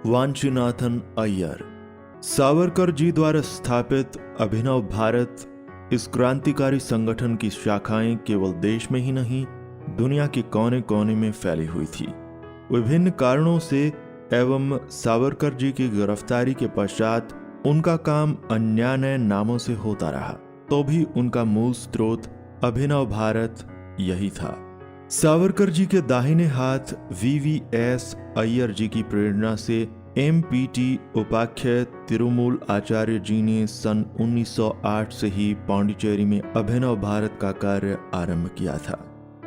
वांचीनाथन अय्यर। सावरकर जी द्वारा स्थापित अभिनव भारत इस क्रांतिकारी संगठन की शाखाएं केवल देश में ही नहीं, दुनिया के कोने कोने में फैली हुई थी। विभिन्न कारणों से एवं सावरकर जी की गिरफ्तारी के पश्चात उनका काम अन्य नए नामों से होता रहा, तो भी उनका मूल स्रोत अभिनव भारत यही था। सावरकर जी के दाहिने हाथ VVS अय्यर जी की प्रेरणा से MPT उपाख्याय तिरुमूल आचार्य जी ने सन 1908 से ही पांडिचेरी में अभिनव भारत का कार्य आरंभ किया था।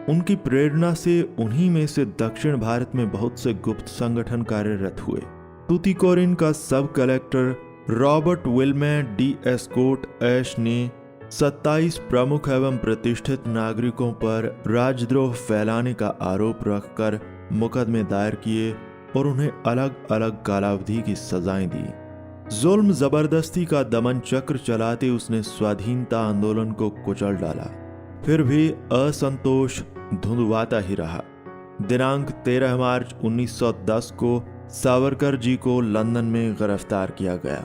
उनकी प्रेरणा से उन्हीं में से दक्षिण भारत में बहुत से गुप्त संगठन कार्यरत हुए। तूतीकोरिन का सब कलेक्टर रॉबर्ट विल्मे डी एस्कोट ऐश ने 27 प्रमुख एवं प्रतिष्ठित नागरिकों पर राजद्रोह फैलाने का आरोप रखकर मुकदमे दायर किए और उन्हें अलग अलग कालावधि की सजाएं दी। जुल्म जबरदस्ती का दमन चक्र चलाते उसने स्वाधीनता आंदोलन को कुचल डाला, फिर भी असंतोष धुंधवाता ही रहा। दिनांक 13 मार्च 1910 को सावरकर जी को लंदन में गिरफ्तार किया गया।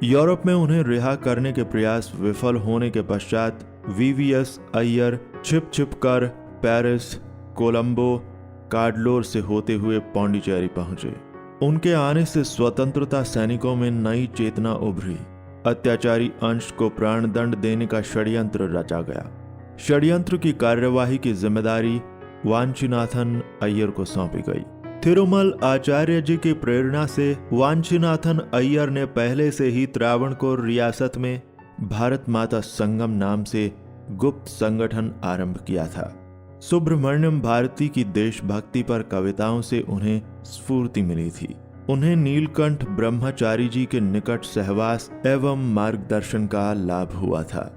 यूरोप में उन्हें रिहा करने के प्रयास विफल होने के पश्चात VVS अय्यर छिप छिप कर पेरिस, कोलंबो, काडलोर से होते हुए पांडिचेरी पहुंचे। उनके आने से स्वतंत्रता सैनिकों में नई चेतना उभरी। अत्याचारी अंश को प्राणदंड देने का षड्यंत्र रचा गया। षड्यंत्र की कार्यवाही की जिम्मेदारी वांचीनाथन अय्यर को सौंपी गई। तिरुमल आचार्य जी की प्रेरणा से वांचीनाथन अय्यर ने पहले से ही त्रावणकोर रियासत में भारत माता संगम नाम से गुप्त संगठन आरंभ किया था। सुब्रमण्यम भारती की देशभक्ति पर कविताओं से उन्हें स्फूर्ति मिली थी। उन्हें नीलकंठ ब्रह्मचारी जी के निकट सहवास एवं मार्गदर्शन का लाभ हुआ था।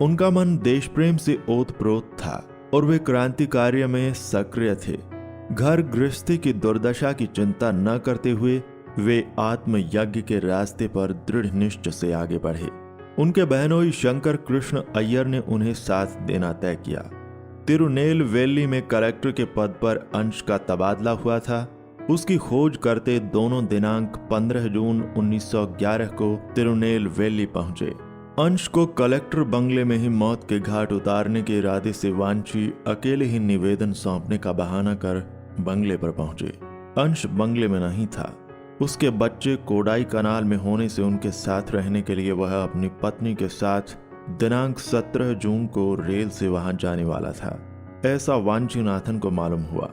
उनका मन देश प्रेम से ओतप्रोत था और वे क्रांति कार्य में सक्रिय थे। घर गृहस्थी की दुर्दशा की चिंता न करते हुए वे आत्मयज्ञ के रास्ते पर दृढ़ निश्चय से आगे बढ़े। उनके बहनोई शंकर कृष्ण अय्यर ने उन्हें साथ देना तय किया। तिरुनेलवेली में कलेक्टर के पद पर अंश का तबादला हुआ था। उसकी खोज करते दोनों दिनांक 15 जून 1911 को तिरुनेलवेली पहुंचे। अंश को कलेक्टर बंगले में ही मौत के घाट उतारने के इरादे से वांची अकेले ही निवेदन सौंपने का बहाना कर बंगले पर पहुंचे। अंश बंगले में नहीं था। उसके बच्चे कोडाई कनाल में होने से उनके साथ रहने के लिए वह अपनी पत्नी के साथ दिनांक 17 जून को रेल से वहां जाने वाला था, ऐसा वांचीनाथन को मालूम हुआ।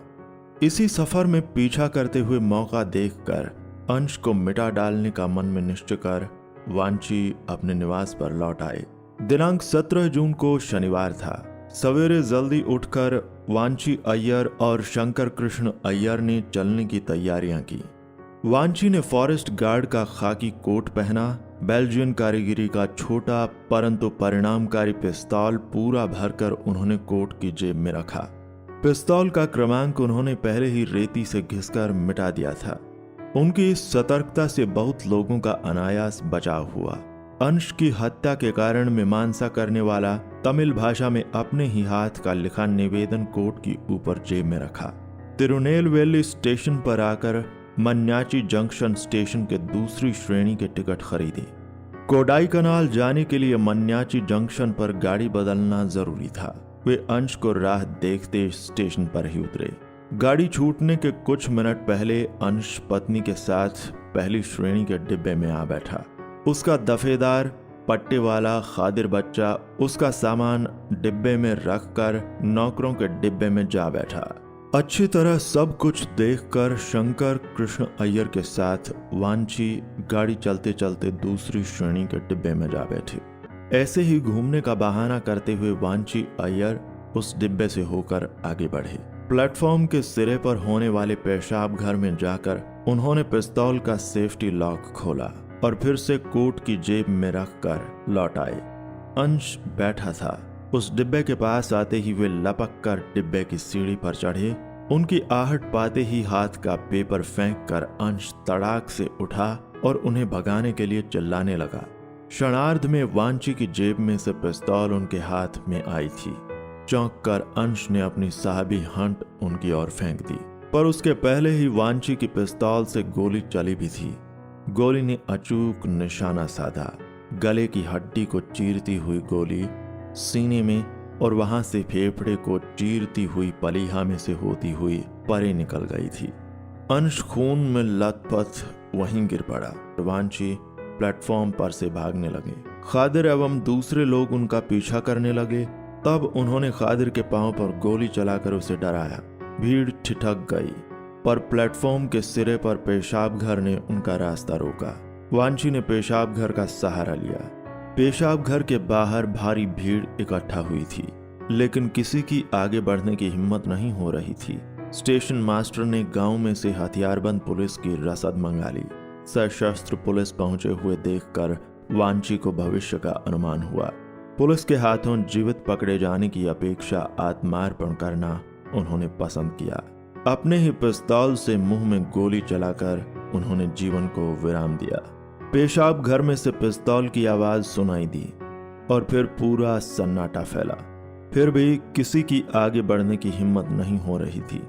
इसी सफर में पीछा करते हुए मौका देखकर अंश को मिटा डालने का मन में निश्चय कर वांची अपने निवास पर लौट आए। दिनांक 17 जून को शनिवार था। सवेरे जल्दी उठकर वांची अय्यर और शंकर कृष्ण अय्यर ने चलने की तैयारियां की। वांची ने फॉरेस्ट गार्ड का खाकी कोट पहना। बेल्जियन कारीगिरी का छोटा परंतु परिणामकारी पिस्तौल पूरा भरकर उन्होंने कोट की जेब में रखा। पिस्तौल का क्रमांक उन्होंने पहले ही रेती से घिसकर मिटा दिया था। उनकी इस सतर्कता से बहुत लोगों का अनायास बचाव हुआ। अंश की हत्या के कारण मीमांसा करने वाला तमिल भाषा में अपने ही हाथ का लिखा निवेदन कोट की ऊपर जेब में रखा। तिरुनेलवेली स्टेशन पर आकर मन्याची जंक्शन स्टेशन के दूसरी श्रेणी के टिकट खरीदे। कोडाई कनाल जाने के लिए मन्याची जंक्शन पर गाड़ी बदलना जरूरी था। वे अंश को राह देखते स्टेशन पर ही उतरे। गाड़ी छूटने के कुछ मिनट पहले अंश पत्नी के साथ पहली श्रेणी के डिब्बे में आ बैठा। उसका दफेदार पट्टे वाला खादिर बच्चा उसका सामान डिब्बे में रखकर नौकरों के डिब्बे में जा बैठा। अच्छी तरह सब कुछ देखकर शंकर कृष्ण अय्यर के साथ वांची गाड़ी चलते चलते दूसरी श्रेणी के डिब्बे में जा बैठे। ऐसे ही घूमने का बहाना करते हुए वांची अय्यर उस डिब्बे से होकर आगे बढ़े। प्लेटफॉर्म के सिरे पर होने वाले पेशाब घर में जाकर उन्होंने पिस्तौल का सेफ्टी लॉक खोला और फिर से कोट की जेब में रखकर लौट आए। अंश बैठा था। उस डिब्बे के पास आते ही वे लपक कर डिब्बे की सीढ़ी पर चढ़े। उनकी आहट पाते ही हाथ का पेपर फेंक कर अंश तड़ाक से उठा और उन्हें भगाने के लिए चिल्लाने लगा। क्षणार्ध में वांची की जेब में से पिस्तौल उनके हाथ में आई थी। चौंक कर अंश ने अपनी साहबी हंट उनकी ओर फेंक दी। पर उसके पहले ही वांची की पिस्तौल से गोली चली भी थी। गोली ने अचूक निशाना साधा। गले की हड्डी को चीरती हुई गोली सीने में और वहां से फेफड़े को चीरती हुई पलीहा में से होती हुई परे निकल गई थी। अंश खून में लथपथ वहीं गिर पड़ा। वांची प्लेटफॉर्म पर से भागने लगे। खादिर एवं दूसरे लोग उनका पीछा करने लगे। तब उन्होंने खादिर के पांव पर गोली चलाकर उसे डराया। भीड़ ठिठक गई, पर प्लेटफॉर्म के सिरे पर पेशाब घर ने उनका रास्ता रोका। वांची ने पेशाब घर का सहारा लिया। पेशाब घर के बाहर भारी भीड़ इकट्ठा हुई थी, लेकिन किसी की आगे बढ़ने की हिम्मत नहीं हो रही थी। स्टेशन मास्टर ने गांव में से हथियारबंद पुलिस की रसद मंगा ली। सशस्त्र पुलिस पहुंचे हुए देखकर वांची को भविष्य का अनुमान हुआ। पुलिस के हाथों जीवित पकड़े जाने की अपेक्षा आत्मार्पण करना उन्होंने पसंद किया। अपने ही पिस्तौल से मुंह में गोली चलाकर उन्होंने जीवन को विराम दिया। पेशाब घर में से पिस्तौल की आवाज सुनाई दी और फिर पूरा सन्नाटा फैला। फिर भी किसी की आगे बढ़ने की हिम्मत नहीं हो रही थी।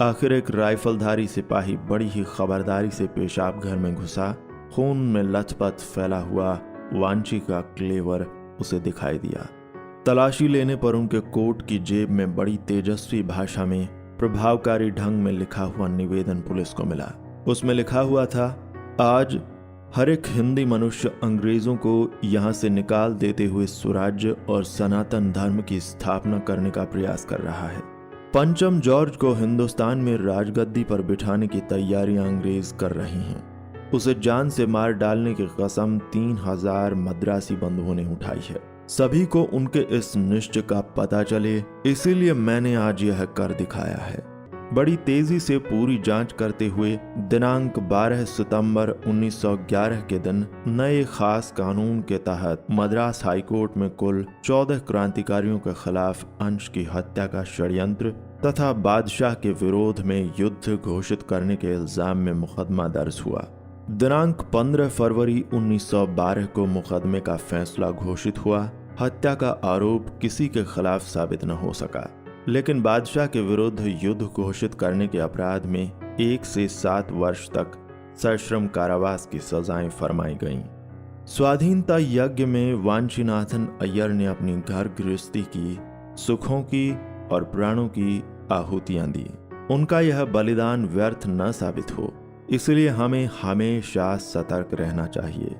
आखिर एक राइफलधारी सिपाही बड़ी ही खबरदारी से पेशाब घर में घुसा। खून में लथपथ फैला हुआ वांची का क्लेवर उसे दिखाई दिया। तलाशी लेने पर उनके कोट की जेब में बड़ी तेजस्वी भाषा में प्रभावकारी ढंग में लिखा हुआ निवेदन पुलिस को मिला। उसमें लिखा हुआ था, आज हर एक हिंदी मनुष्य अंग्रेजों को यहां से निकाल देते हुए स्वराज्य और सनातन धर्म की स्थापना करने का प्रयास कर रहा है। पंचम जॉर्ज को हिंदुस्तान में राजगद्दी पर बिठाने की तैयारियां अंग्रेज कर रही हैं। उसे जान से मार डालने की कसम 3000 मद्रासी बंधुओं ने उठाई है। सभी को उनके इस निश्चय का पता चले, इसीलिए मैंने आज यह कर दिखाया है। बड़ी तेजी से पूरी जांच करते हुए दिनांक 12 सितंबर 1911 के दिन नए खास कानून के तहत मद्रास हाईकोर्ट में कुल 14 क्रांतिकारियों के खिलाफ अंश की हत्या का षड्यंत्र तथा बादशाह के विरोध में युद्ध घोषित करने के इल्जाम में मुकदमा दर्ज हुआ। दिनांक 15 फरवरी 1912 को मुकदमे का फैसला घोषित हुआ। हत्या का आरोप किसी के खिलाफ साबित न हो सका, लेकिन बादशाह के विरुद्ध युद्ध घोषित करने के अपराध में 1 से 7 वर्ष तक सश्रम कारावास की सजाएं फरमाई गईं। स्वाधीनता यज्ञ में वांशीनाथन अय्यर ने अपनी घर गृहस्थी की, सुखों की और प्राणों की आहुतियां दी। उनका यह बलिदान व्यर्थ न साबित हो, इसलिए हमें हमेशा सतर्क रहना चाहिए।